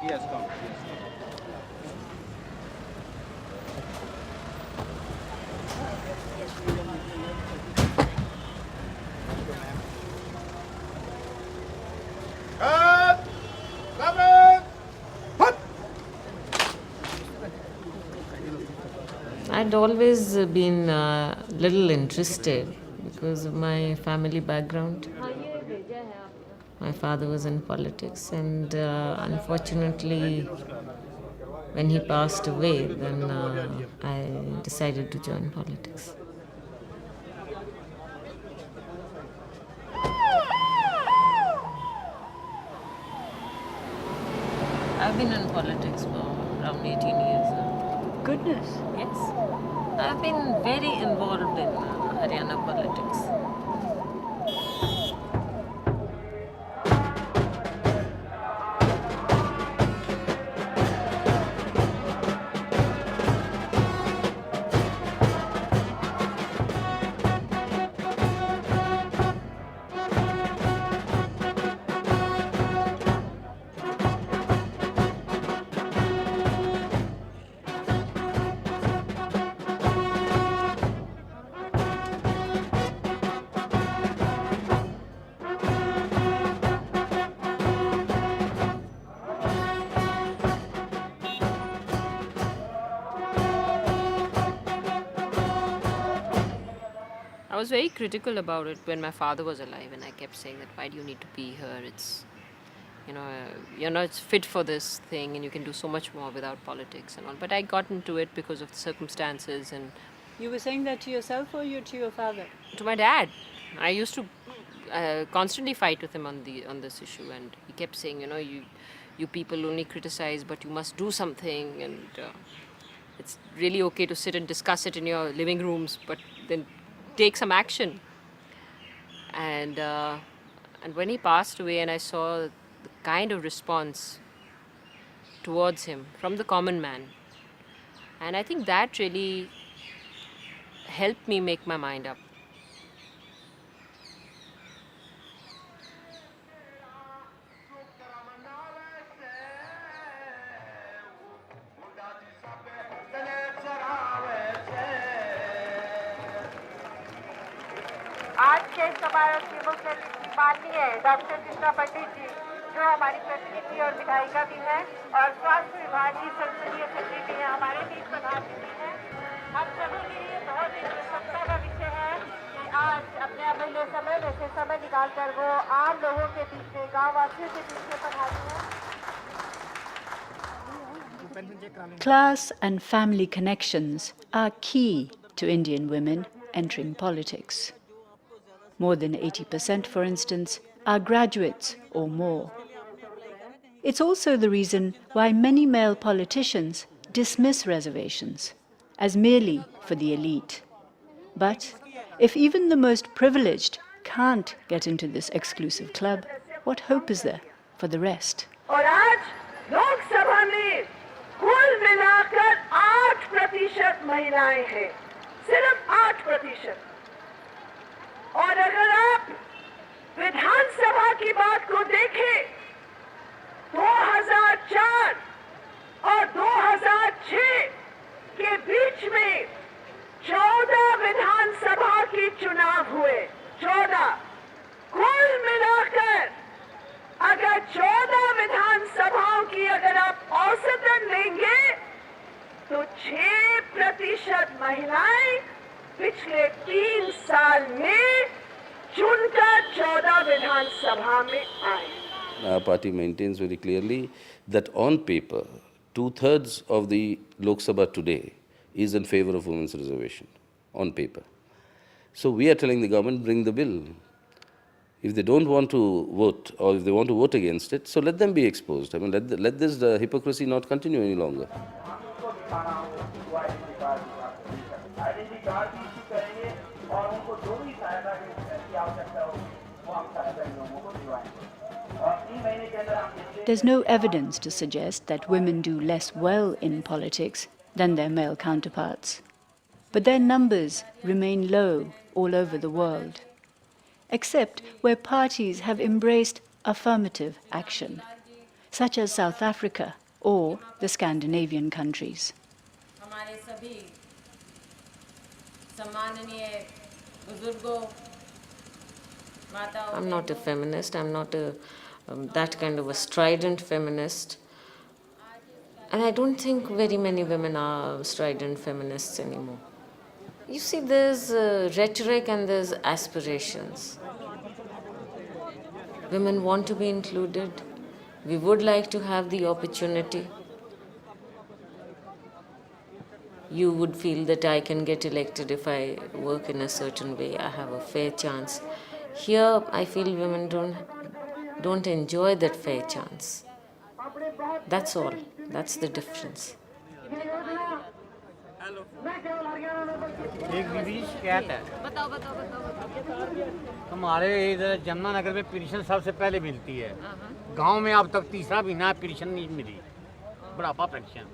He has come. I'd always been little interested because of my family background. My father was in politics, and unfortunately, when he passed away, then I decided to join politics. I've been in politics for around 18 years now. Goodness. Yes. I've been very involved in Haryana politics. I was very critical about it when my father was alive, and I kept saying that, why do you need to be here? It's, you're not fit for this thing, and you can do so much more without politics and all. But I got into it because of the circumstances. And You were saying that to yourself or to your father? to my dad, I used to constantly fight with him on this issue, and he kept saying, you people only criticize, but you must do something, and it's really okay to sit and discuss it in your living rooms, but then take some action. And when he passed away, and I saw the kind of response towards him from the common man, and I think that really helped me make my mind up. आज के समारोह के मुख्य अतिथि माननीय doctor Krishna पंडित जी, जो हमारी प्रतिनिधि और विधायिका भी हैं और स्वास्थ्य विभाग की संसदीय सचिव भी हैं, हमारे बीच प्रधानमंत्री हैं। हम सभी के लिए बहुत ही प्रसन्नता का विषय है कि आज अपने अमूल्य समय में से समय निकालकर वो आम लोगों के बीच में, गाँव वासियों के बीच में पधारी हैं। Class and family connections are key to Indian women entering politics. More than 80%, for instance, are graduates or more. It's also the reason why many male politicians dismiss reservations as merely for the elite. But if even the most privileged can't get into this exclusive club, what hope is there for the rest? और आज लोकसभा में कुल मिलाकर 8% महिलाएं हैं, सिर्फ 8%। और अगर आप विधानसभा की बात को देखें, 2004 और 2006 के बीच में 14 विधानसभा के चुनाव हुए। 14 कुल मिलाकर अगर 14 विधानसभाओं की अगर आप औसतन लेंगे तो 6% महिलाएं पिछले 3 साल में चुनकर 14 विधानसभा में आए। Our party maintains very clearly that on paper, 2/3 of the Lok Sabha today is in favor of women's reservation, on paper. So we are telling the government, bring the bill. If they don't want to vote, or if they want to vote against it, so let them be exposed. I mean, let this hypocrisy not continue any longer. There's no evidence to suggest that women do less well in politics than their male counterparts. But their numbers remain low all over the world, except where parties have embraced affirmative action. such as South Africa or the Scandinavian countries. I'm not a feminist. I'm not that kind of a strident feminist. And I don't think very many women are strident feminists anymore. You see, there's rhetoric and there's aspirations. Women want to be included. We would like to have the opportunity. You would feel that I can get elected if I work in a certain way. I have a fair chance. Here, I feel women don't enjoy that fair chance. That's all. That's the difference. एक विधि शिकायत है। हमारे इधर जमुनानगर में pension सबसे पहले मिलती है। गांव में अब तक तीसरा महीना पेंशन नहीं मिली, बुढ़ापा पेंशन।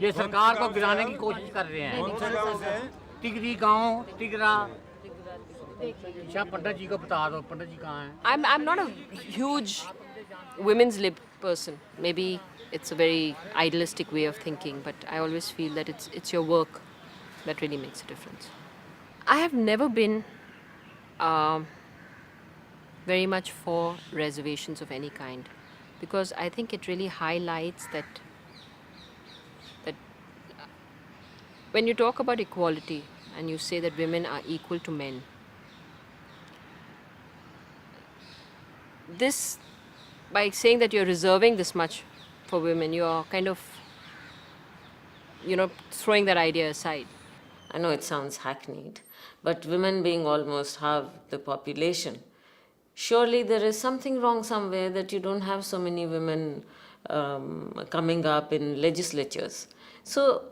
ये सरकार को गिराने की कोशिश कर रहे हैं। टिगरी गांव, टिगरा। अच्छा पंडित जी को बता दो, पंडित जी कहाँ हैं? I'm not a huge women's lib person. Maybe it's a very idealistic way of thinking, but I always feel that it's your work that really makes a difference. I have never been very much for reservations of any kind, because I think it really highlights that when you talk about equality and you say that women are equal to men, this, by saying that you're reserving this much for women, you're kind of, throwing that idea aside. I know it sounds hackneyed, but women being almost half the population, surely there is something wrong somewhere that you don't have so many women coming up in legislatures. So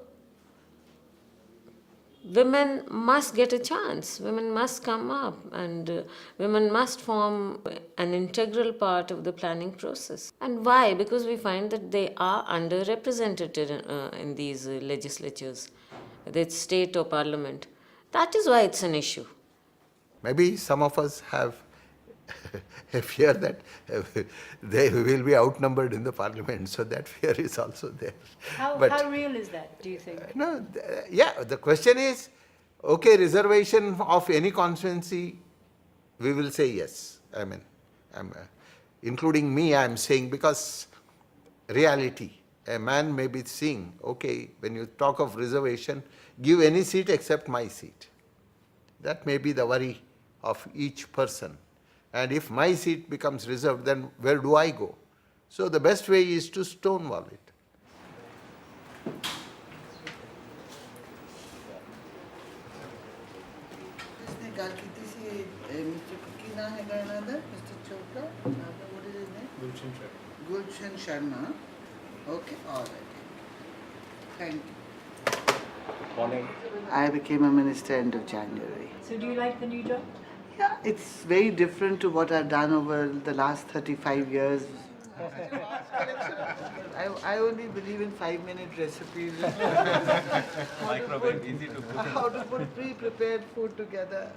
women must get a chance. Women must come up, and women must form an integral part of the planning process. And why? Because we find that they are underrepresented in these legislatures, whether it's state or parliament. That is why it's an issue. Maybe some of us have a fear that they will be outnumbered in the parliament, so that fear is also there. How real is that, do you think? No, the question is, okay, reservation of any constituency, we will say yes. I mean, including me, I am saying, because reality, a man may be saying, okay, when you talk of reservation, give any seat except my seat. That may be the worry of each person. And if my seat becomes reserved, then where do I go? So the best way is to stonewall it. Mr. Chopra, what is his name? Gulshan Sharma. Okay, all right. Thank you. Morning. I became a minister end of January. So do you like the new job? Yeah, it's very different to what I've done over the last 35 years. I only believe in 5-minute recipes. Microwave, easy to put. How to put pre-prepared food together.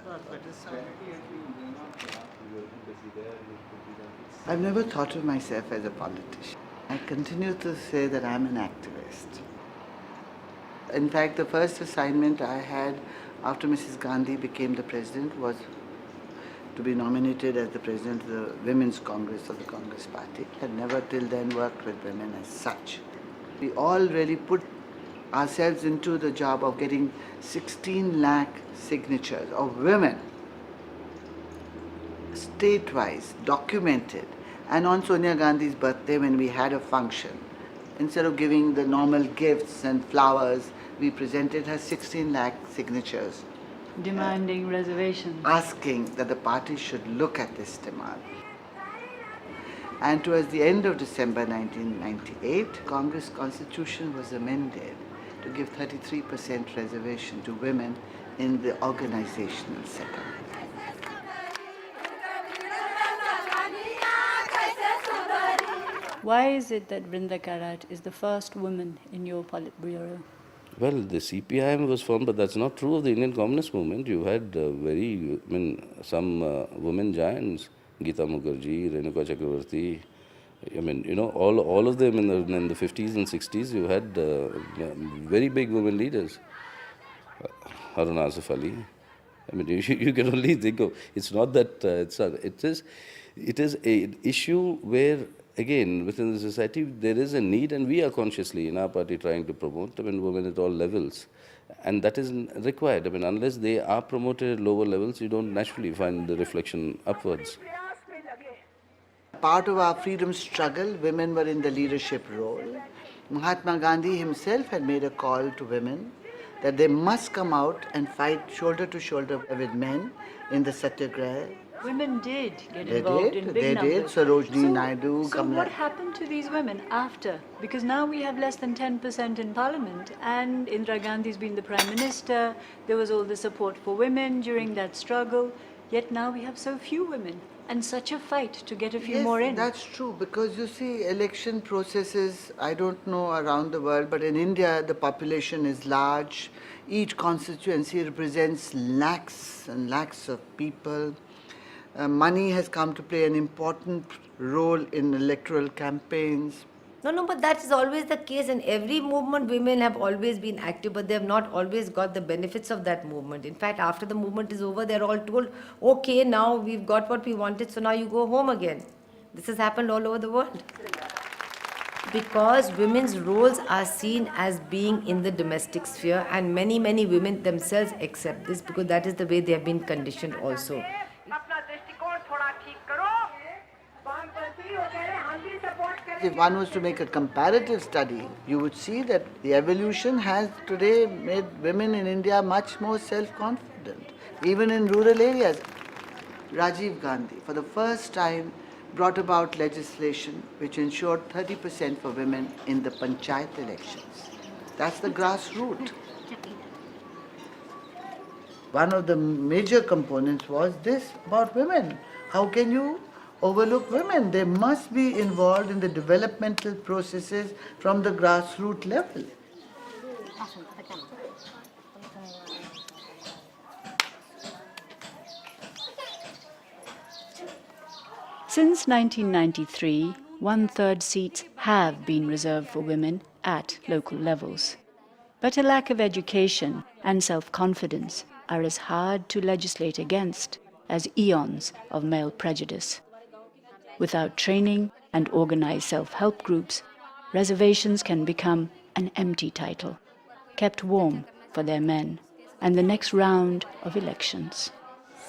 I've never thought of myself as a politician. I continue to say that I'm an activist. In fact, the first assignment I had after Mrs. Gandhi became the president was to be nominated as the president of the Women's Congress of the Congress Party. I had never till then worked with women as such. We all really put ourselves into the job of getting 16 lakh signatures of women, state-wise, documented. And on Sonia Gandhi's birthday, when we had a function, instead of giving the normal gifts and flowers, we presented her 16 lakh signatures. Demanding reservations. Asking that the party should look at this demand. And towards the end of December 1998, Congress Constitution was amended to give 33% reservation to women in the organizational setup. Why is it that Brinda Karat is the first woman in your Politburo? Well, the CPIM was formed, but that's not true of the Indian Communist movement. You had some women giants, Geeta Mukherjee, Renuka Chakravarti, I mean, you know, all of them in the 50s and 60s, you had very big women leaders. Harun Asif Ali. I mean, you can only think of. It's not that it is an issue where, again, within the society there is a need, and we are consciously in our party trying to promote. I mean, women at all levels, and that is required. I mean, unless they are promoted at lower levels, you don't naturally find the reflection upwards. Part of our freedom struggle, women were in the leadership role. Mahatma Gandhi himself had made a call to women that they must come out and fight shoulder to shoulder with men in the Satyagraha. Women did get involved in big They numbers. did. Sarojini Naidu, So Kamala. what happened to these women after? Because now we have less than 10% in parliament, and Indira Gandhi's been the prime minister. There was all the support for women during that struggle. Yet now we have so few women, and such a fight to get a few more in. That's true, because you see, election processes, I don't know around the world, but in India the population is large. Each constituency represents lakhs and lakhs of people. Money has come to play an important role in electoral campaigns. No, but that is always the case. In every movement, women have always been active, but they have not always got the benefits of that movement. In fact, after the movement is over, they're all told, okay, now we've got what we wanted, so now you go home again. This has happened all over the world. Because women's roles are seen as being in the domestic sphere, and many, many women themselves accept this because that is the way they have been conditioned also. If one was to make a comparative study, you would see that the evolution has today made women in India much more self-confident, even in rural areas. Rajiv Gandhi, for the first time, brought about legislation which ensured 30% for women in the panchayat elections. That's the grassroots. One of the major components was this about women. How can you overlook women? They must be involved in the developmental processes from the grassroots level. Since 1993, 1/3 seats have been reserved for women at local levels. But a lack of education and self-confidence are as hard to legislate against as eons of male prejudice. Without training and organized self-help groups, reservations can become an empty title, kept warm for their men and the next round of elections.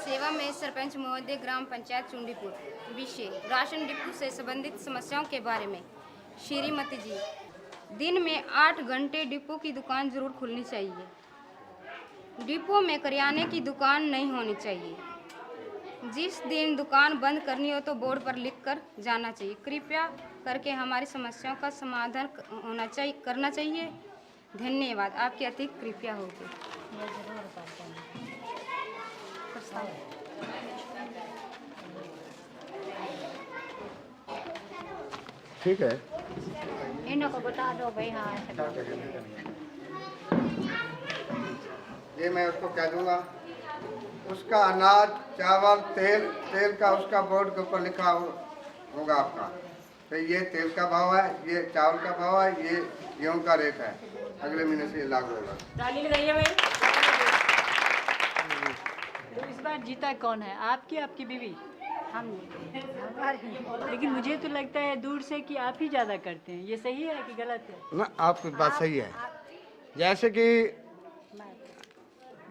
सेवा में सरपंच महोदय ग्राम पंचायत चुंडीपुर विषय ration depot से संबंधित समस्याओं के बारे में। श्रीमती जी, दिन में 8 घंटे डिपो की दुकान जरूर खुलनी चाहिए। डिपो में करियाने की दुकान नहीं होनी चाहिए। जिस दिन दुकान बंद करनी हो तो बोर्ड पर लिख कर जाना चाहिए। कृपया करके हमारी समस्याओं का समाधान करना चाहिए। धन्यवाद, आपकी अति कृपया होगी। ठीक है, इन्हों को बता दो भाई। हाँ, ये मैं उसको कह दूंगा। उसका अनाज, चावल, तेल का उसका बोर्ड के ऊपर लिखा होगा आपका। तो ये तेल का भाव है, ये चावल का भाव है, ये गेहूं का रेट है। अगले महीने से ये लागू होगा। ताली लगाइए भाई। तो इस बार जीता कौन है, आपकी आपकी बीवी? हम लेकिन मुझे तो लगता है दूर से कि आप ही ज़्यादा करते हैं। ये सही है कि गलत है? ना, आपकी बात सही है। जैसे कि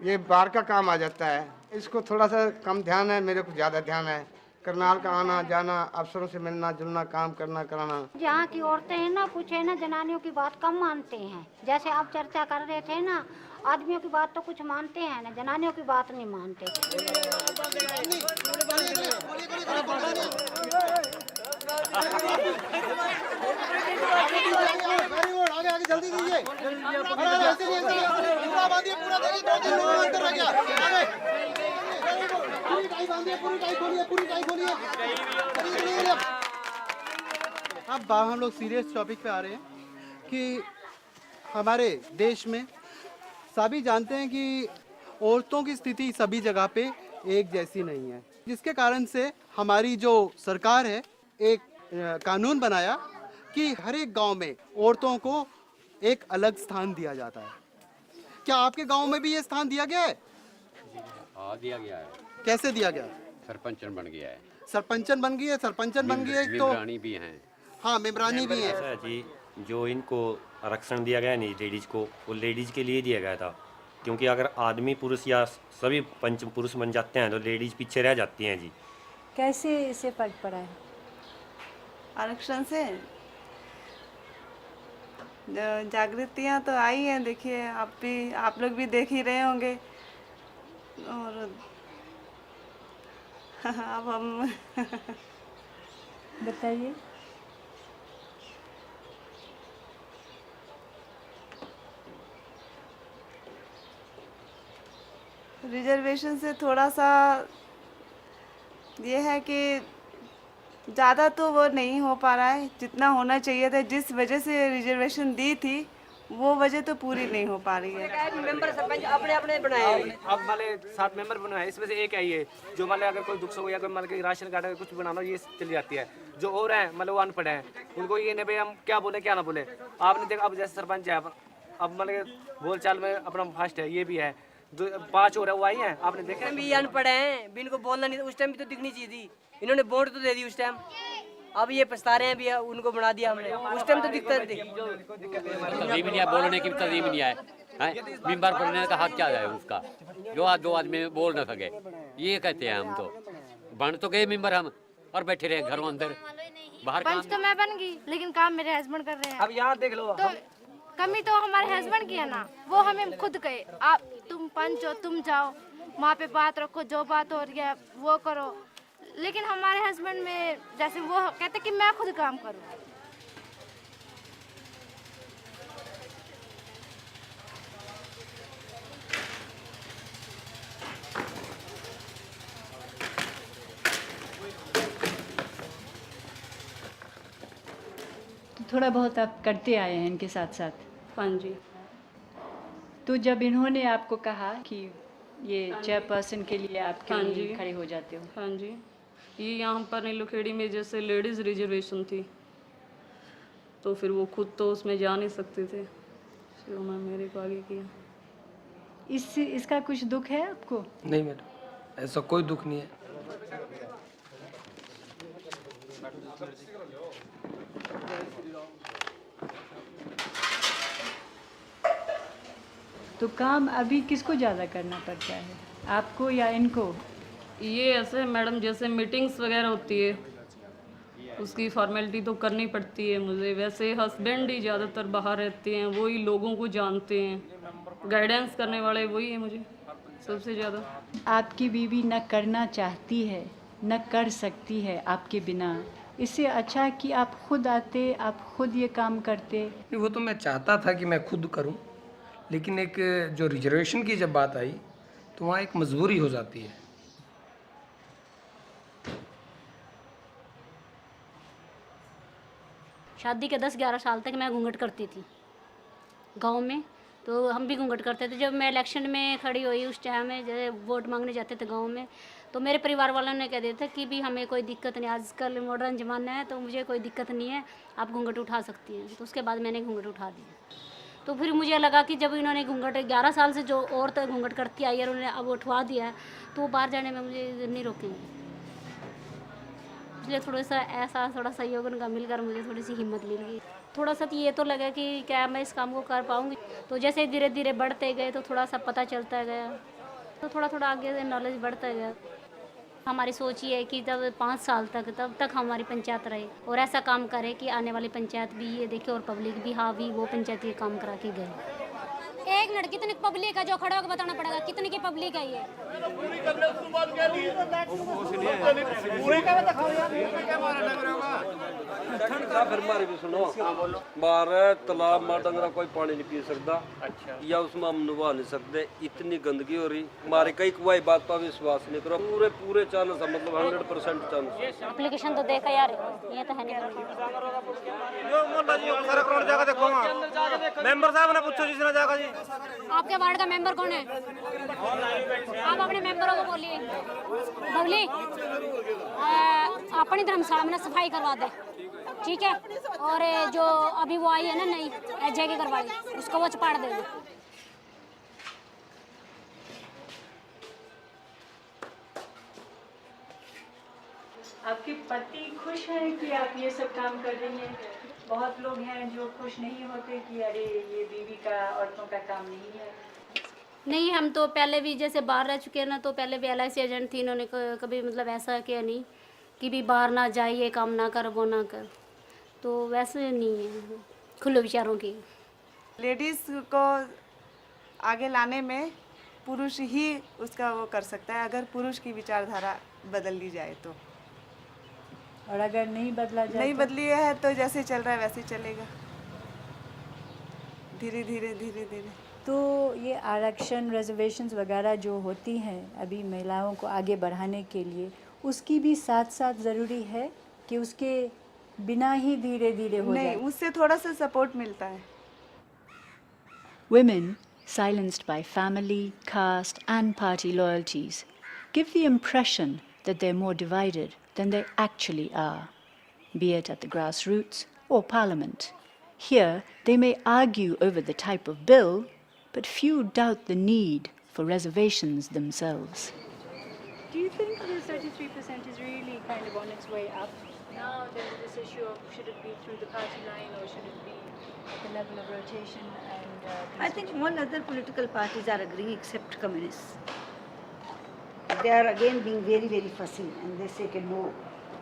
ये बाहर का काम आ जाता है, इसको थोड़ा सा कम ध्यान है, मेरे को ज़्यादा ध्यान है। करनाल का आना जाना, अफसरों से मिलना जुलना, काम करना कराना। जहाँ की औरतें हैं ना, कुछ है ना, जनानियों की बात कम मानते हैं। जैसे आप चर्चा कर रहे थे ना, आदमियों की बात तो कुछ मानते हैं ना, जनानियों की बात नहीं मानते। जल्दी कीजिए। अब हम लोग सीरियस टॉपिक पे आ रहे हैं कि हमारे देश में सभी जानते हैं कि औरतों की स्थिति सभी जगह पे एक जैसी नहीं है, जिसके कारण से हमारी जो सरकार है एक कानून बनाया कि हर एक गांव में औरतों को एक अलग स्थान दिया जाता है। क्या आपके गांव में भी ये स्थान दिया गया है? हाँ, दिया गया है। कैसे दिया गया? सरपंचन बन गया है। सरपंचन बन गई है, सरपंचन बन गई है तो मेम्बरानी भी हैं। हाँ, मेम्बरानी भी है। ऐसा है जी, जो इनको आरक्षण दिया गया नहीं लेडीज को, वो लेडीज के लिए दिया गया था, क्योंकि अगर आदमी पुरुष या सभी पंच पुरुष बन जाते हैं तो लेडीज पीछे रह जाती हैं जी। कैसे इससे फर्क पड़ा है आरक्षण से? जागृतियाँ तो आई हैं, देखिए आप लोग भी देख ही रहे होंगे। और अब हम बताइए। रिजर्वेशन से थोड़ा सा ये है कि ज़्यादा तो वो नहीं हो पा रहा है जितना होना चाहिए था। जिस वजह से रिजर्वेशन दी थी वो वजह तो पूरी नहीं हो पा रही है। मेंबर सरपंच अपने अपने बनाए, अब माले 7 मेंबर बनाए, इसमें से एक आई है जो माले अगर कोई दुख सुख या कोई माले के राशन कार्ड कुछ बनाना ये चली जाती है। जो और हैं मतलब वो अनपढ़ हैं, उनको ये नहीं भाई हम क्या बोले क्या ना बोले। आपने देखा अब जैसे सरपंच है, अब मतलब बोल चाल में अपना फास्ट है, ये भी है। 5 और है वो आई हैं, आपने देखा भी अनपढ़ हैं, भी इनको बोलना नहीं, उस टाइम भी तो दिखनी चाहिए थी। इन्होंने वोट तो दे दी उस टाइम, अब ये पछता रहे हैं भी उनको बना दिया हमने, उस टाइम तो दिखता थी। तस्लीम नहीं है, बोलने की तस्लीम नहीं है, मेंबर बनने का हक क्या है उसका, जो आदमी बोल न सके। ये कहते हैं हम तो बन तो गए मेंबर हम, और बैठे रहे घरों अंदर बाहर। पंच तो मैं बन गई, लेकिन काम मेरे हस्बैंड कर रहे हैं। अब यहाँ देख लो, तो कमी तो हमारे हस्बैंड की है ना, वो हमें खुद कहे आप तुम पंच हो, तुम जाओ वहाँ पे बात रखो, जो बात हो रही है वो करो। लेकिन हमारे हस्बैंड में जैसे वो कहते कि मैं खुद काम करूँ। तो थोड़ा बहुत आप करते आए हैं इनके साथ साथ? हाँ जी। तो जब इन्होंने आपको कहा कि ये चेयरपर्सन के लिए आपके हाँ लिए जी खड़े हो जाते हो? हाँ जी, ये यहाँ पर नीलोखेड़ी में जैसे लेडीज़ रिजर्वेशन थी तो फिर वो खुद तो उसमें जा नहीं सकते थे, फिर उन्होंने मेरे को आगे किया। इसका कुछ दुख है आपको? नहीं मैडम, ऐसा कोई दुख नहीं है। तो काम अभी किसको ज़्यादा करना पड़ता है, आपको या इनको? ये ऐसे मैडम जैसे मीटिंग्स वगैरह होती है उसकी फॉर्मेलिटी तो करनी पड़ती है मुझे। वैसे हस्बैंड ही ज़्यादातर बाहर रहते हैं, वही लोगों को जानते हैं, गाइडेंस करने वाले वही है मुझे सबसे ज़्यादा। आपकी बीवी न करना चाहती है न कर सकती है आपके बिना, इससे अच्छा है कि आप खुद आते, आप खुद ये काम करते। वो तो मैं चाहता था कि मैं खुद करूं, लेकिन एक जो रिजर्वेशन की जब बात आई तो वहाँ एक मजबूरी हो जाती है। शादी के 10-11 साल तक मैं घूंघट करती थी गांव में, तो हम भी घूंघट करते थे। जब मैं इलेक्शन में खड़ी हुई उस टाइम में जब वोट मांगने जाते थे गांव में, तो मेरे परिवार वालों ने कह दिया था कि भी हमें कोई दिक्कत नहीं, आजकल मॉडर्न ज़माना है तो मुझे कोई दिक्कत नहीं है, आप घूंघट उठा सकती हैं। तो उसके बाद मैंने घूंघट उठा दिया। तो फिर मुझे लगा कि जब इन्होंने घूंघट 11 साल से जो औरत घूंघट करती आई है उन्होंने अब उठवा दिया है, तो वो बाहर जाने में मुझे नहीं रोकेंगे। इसलिए थोड़ा सा ऐसा थोड़ा सहयोग उनका मिलकर मुझे थोड़ी सी हिम्मत मिल गई। थोड़ा सा ये तो लगा कि क्या मैं इस काम को कर पाऊँगी। तो जैसे धीरे धीरे बढ़ते गए तो थोड़ा सा पता चलता गया, तो थोड़ा थोड़ा आगे नॉलेज बढ़ता गया। हमारी सोच ये है कि जब 5 साल तक तब तक हमारी पंचायत रहे और ऐसा काम करे कि आने वाली पंचायत भी ये देखे और पब्लिक भी हाँ भी वो पंचायत ये काम करा के गए। एक मिनट, कितनी पब्लिक है जो खड़ा होकर बताना पड़ेगा कितनी की पब्लिक है ये। फिर मारे भी सुनो, बारह तालाब में डंगरा कोई पानी नहीं पी सकता। अच्छा। या उसमें हम नहा नहीं सकते, इतनी गंदगी हो रही। हमारे कई कोई बात पर विश्वास नहीं करो, पूरे चांस है, मतलब 100% चांस। एप्लीकेशन तो देखा यार, ये तो है नहीं। मेंबर साहब ने पूछो जिसने जाएगा जी। आपके वार्ड का मेंबर कौन है? आप अपने मेंबरों को बोलिए बबली अपनी धर्मशाला में सफाई करवा दे। ठीक है, और जो अभी वो आई है ना नई एजे की करवाई, उसको वो चपाड़ देंगे। आपके पति खुश हैं कि आप ये सब काम कर रही हैं? बहुत लोग हैं जो खुश नहीं होते कि अरे ये बीवी का, औरतों का काम नहीं है। नहीं, हम तो पहले भी जैसे बाहर रह चुके हैं ना, तो पहले भी LIC एजेंट थी, इन्होंने कभी मतलब ऐसा किया नहीं कि भी बाहर ना जाए, ये काम ना कर, वो ना कर, तो वैसे नहीं है, खुले विचारों की। लेडीज़ को आगे लाने में पुरुष ही उसका वो कर सकता है, अगर पुरुष की विचारधारा बदल ली जाए तो। और अगर नहीं बदला जाए, नहीं बदली है तो जैसे चल रहा है वैसे चलेगा, धीरे धीरे धीरे धीरे। तो ये आरक्षण, रिजर्वेशंस वगैरह जो होती हैं अभी महिलाओं को आगे बढ़ाने के लिए, उसकी भी साथ साथ ज़रूरी है कि उसके बिना ही धीरे धीरे हो जाए? नहीं, उससे थोड़ा सा सपोर्ट मिलता है। Women, silenced by family, caste and party loyalties, give the impression that they're more divided than they actually are, be it at the grassroots or parliament. Here, they may argue over the type of bill, but few doubt the need for reservations themselves. Do you think the 33% is really kind of on its way up? Now there's this issue of should it be through the party line or should it be at the level of rotation? And I think all other political parties are agreeing except communists. They are again being very, very fussy, and they say, okay, no,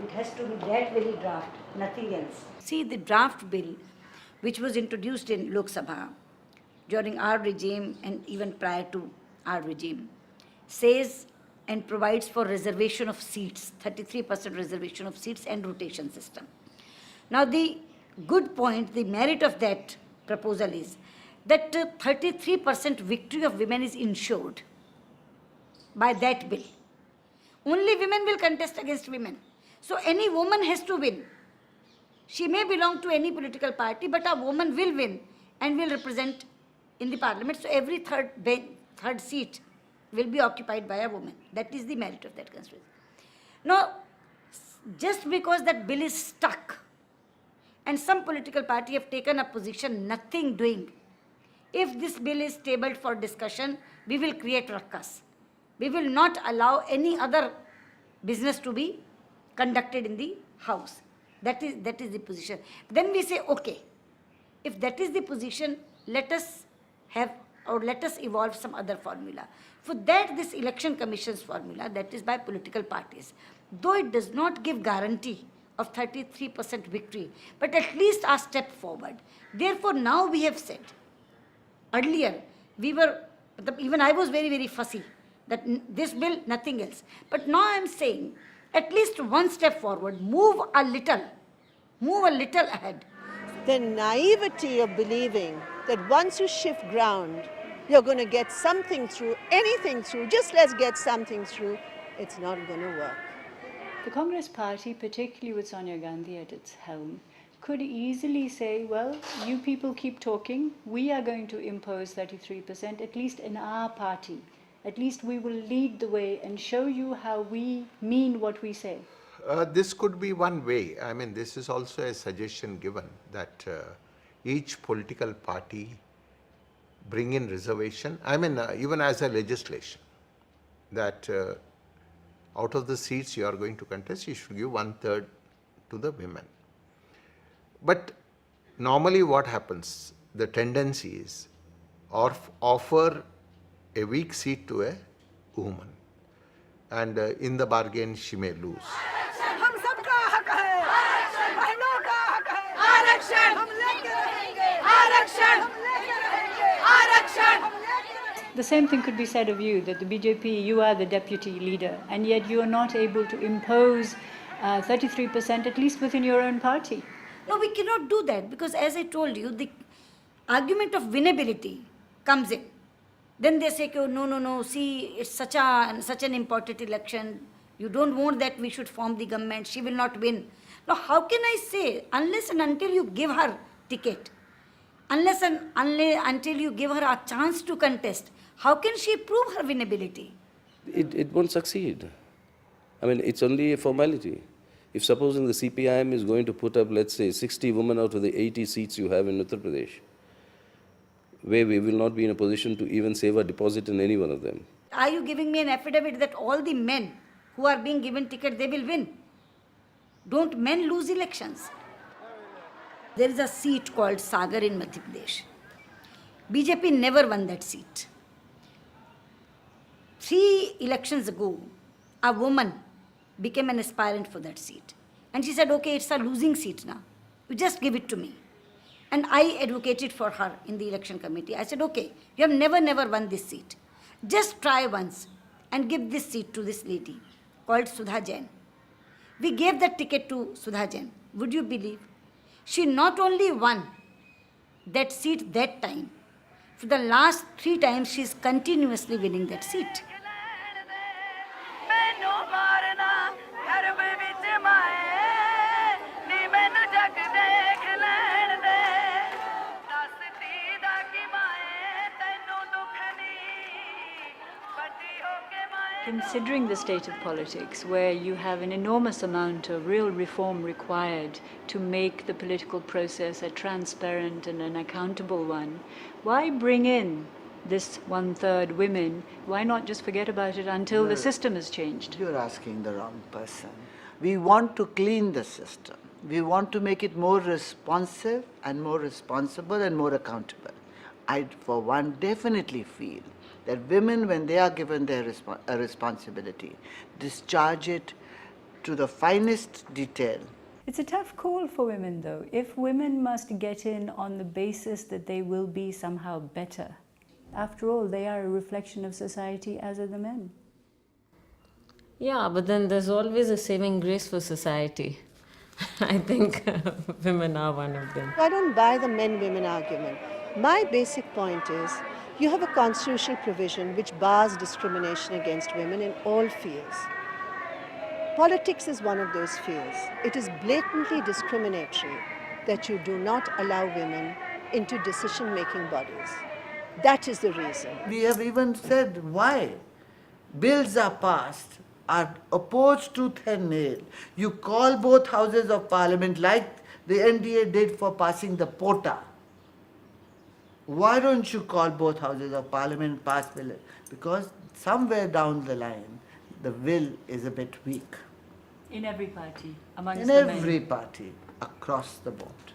it has to be that very draft, nothing else. See, the draft bill, which was introduced in Lok Sabha during our regime and even prior to our regime, says and provides for reservation of seats, 33% reservation of seats and rotation system. Now, the good point, the merit of that proposal is that 33% victory of women is ensured by that bill. Only women will contest against women. So any woman has to win. She may belong to any political party, but a woman will win and will represent in the parliament. So every third seat will be occupied by a woman. That is the merit of that constituency. Now, just because that bill is stuck and some political party have taken a position, nothing doing, if this bill is tabled for discussion, we will create ruckus. We will not allow any other business to be conducted in the house. That is the position. Then we say, okay, if that is the position, let us have or let us evolve some other formula. For that, this election commission's formula, that is by political parties, though it does not give guarantee of 33% victory, but at least a step forward. Therefore, now we have said, earlier, even I was very, very fussy that this bill, nothing else. But now I am saying, at least one step forward, move a little ahead. The naivety of believing that once you shift ground, you're going to get something through, anything through, just let's get something through, it's not going to work. The Congress party, particularly with Sonia Gandhi at its helm, could easily say, well, you people keep talking, we are going to impose 33%, at least in our party. At least we will lead the way and show you how we mean what we say. This could be one way. I mean, this is also a suggestion given that each political party bring in reservation. I mean, even as a legislation, that out of the seats you are going to contest, you should give 1/3 to the women. But normally what happens, the tendency is offer a weak seat to a woman, and in the bargain she may lose. The same thing could be said of you, that the BJP, you are the deputy leader, and yet you are not able to impose 33%, at least within your own party. No, we cannot do that, because as I told you, the argument of winnability comes in. Then they say, oh, no, see, it's such an important election. You don't want that we should form the government. She will not win. Now, how can I say, unless and until you give her ticket, until you give her a chance to contest, how can she prove her winnability? It won't succeed. I mean, it's only a formality. If supposing the CPIM is going to put up, let's say, 60 women out of the 80 seats you have in Uttar Pradesh, where we will not be in a position to even save a deposit in any one of them. Are you giving me an affidavit that all the men who are being given ticket, they will win? Don't men lose elections? There is a seat called Sagar in Madhya Pradesh. BJP never won that seat. 3 elections ago, a woman became an aspirant for that seat. And she said, okay, it's a losing seat now. You just give it to me. And I advocated for her in the election committee. I said, okay, you have never won this seat. Just try once and give this seat to this lady called Sudha Jain. We gave that ticket to Sudha Jain. Would you believe? She not only won that seat that time, for the last 3 times she is continuously winning that seat. Considering the state of politics, where you have an enormous amount of real reform required to make the political process a transparent and an accountable one, why bring in this 1/3 women? Why not just forget about it until the system has changed? You're asking the wrong person. We want to clean the system. We want to make it more responsive and more responsible and more accountable. I, for one, definitely feel that women, when they are given their responsibility, discharge it to the finest detail. It's a tough call for women, though. If women must get in on the basis that they will be somehow better, after all, they are a reflection of society, as are the men. Yeah, but then there's always a saving grace for society. I think women are one of them. I don't buy the men-women argument. My basic point is, you have a constitutional provision which bars discrimination against women in all fields. Politics is one of those fields. It is blatantly discriminatory that you do not allow women into decision-making bodies. That is the reason. We have even said why. Bills are passed, are opposed tooth and nail. You call both houses of parliament like the NDA did for passing the POTA. Why don't you call both houses of parliament and pass bill? Because somewhere down the line, the will is a bit weak. In every party, amongst in the men. every party, across the board.